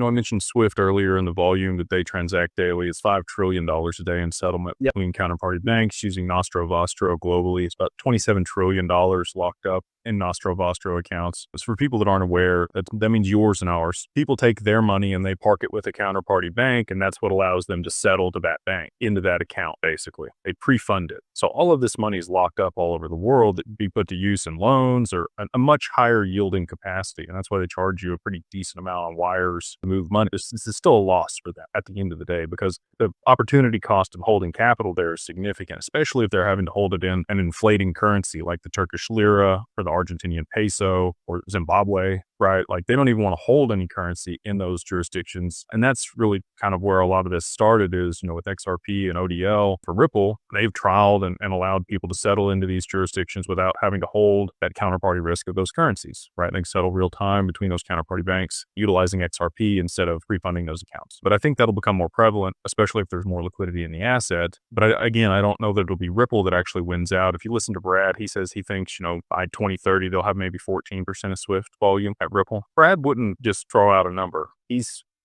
I mentioned Swift earlier, and the volume that they transact daily is $5 trillion a day in settlement Yep. between counterparty banks using Nostro Vostro globally. It's about $27 trillion locked up in Nostro Vostro accounts. It's for people that aren't aware, that means yours and ours. People take their money and they park it with a counterparty bank, and that's what allows them to settle to that bank into that account, basically. They pre-fund it. So all of this money is locked up all over the world that can be put to use in loans or a much higher yielding capacity. And that's why they charge you a pretty decent amount on wires to move money. This is still a loss for them at the end of the day, because the opportunity cost of holding capital there is significant, especially if they're having to hold it in an inflating currency like the Turkish lira or the Argentinian peso or Zimbabwe, right? Like they don't even want to hold any currency in those jurisdictions. And that's really kind of where a lot of this started is, with XRP and ODL for Ripple, they've trialed and allowed people to settle into these jurisdictions without having to hold that counterparty risk of those currencies, right? They can settle real time between those counterparty banks utilizing XRP instead of refunding those accounts. But I think that'll become more prevalent, especially if there's more liquidity in the asset. But again, I don't know that it'll be Ripple that actually wins out. If you listen to Brad, he says he thinks, by 2030, they'll have maybe 14% of Swift volume at Ripple. Brad wouldn't just throw out a number.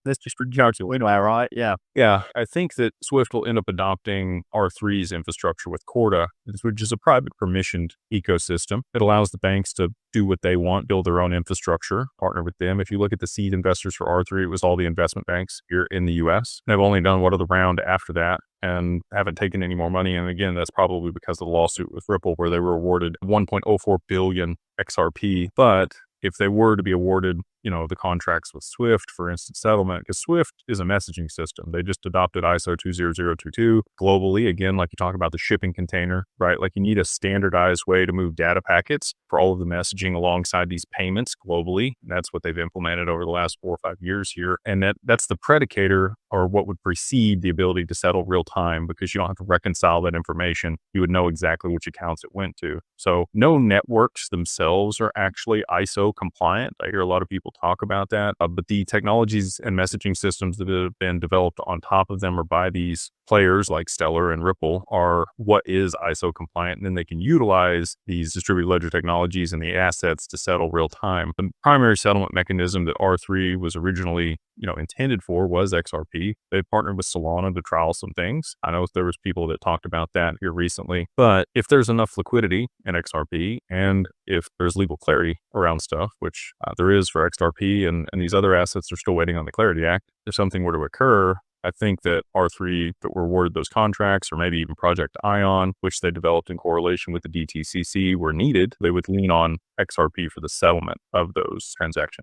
That's just pretty calculate, right? Yeah. Yeah, I think that Swift will end up adopting R3's infrastructure with Corda, which is a private permissioned ecosystem. It allows the banks to do what they want, build their own infrastructure, partner with them. If you look at the seed investors for R3, it was all the investment banks here in the US. They've only done one other round after that and haven't taken any more money. And again, that's probably because of the lawsuit with Ripple, where they were awarded 1.04 billion XRP. But if they were to be awarded, the contracts with Swift for instant settlement, because Swift is a messaging system. They just adopted ISO 20022 globally. Again, like you talk about the shipping container, right? Like you need a standardized way to move data packets for all of the messaging alongside these payments globally. And that's what they've implemented over the last 4 or 5 years here. And that's the predicator, or what would precede the ability to settle real time, because you don't have to reconcile that information. You would know exactly which accounts it went to. So no networks themselves are actually ISO compliant. I hear a lot of people talk about that, but the technologies and messaging systems that have been developed on top of them or by these players like Stellar and Ripple are what is ISO compliant. And then they can utilize these distributed ledger technologies and the assets to settle real time. The primary settlement mechanism that R3 was originally intended for was XRP. They partnered with Solana to trial some things. I know there was people that talked about that here recently, but if there's enough liquidity in XRP and if there's legal clarity around stuff, which there is for XRP and these other assets are still waiting on the Clarity Act, if something were to occur, I think that R3 that were awarded those contracts, or maybe even Project Ion, which they developed in correlation with the DTCC, were needed, they would lean on XRP for the settlement of those transactions.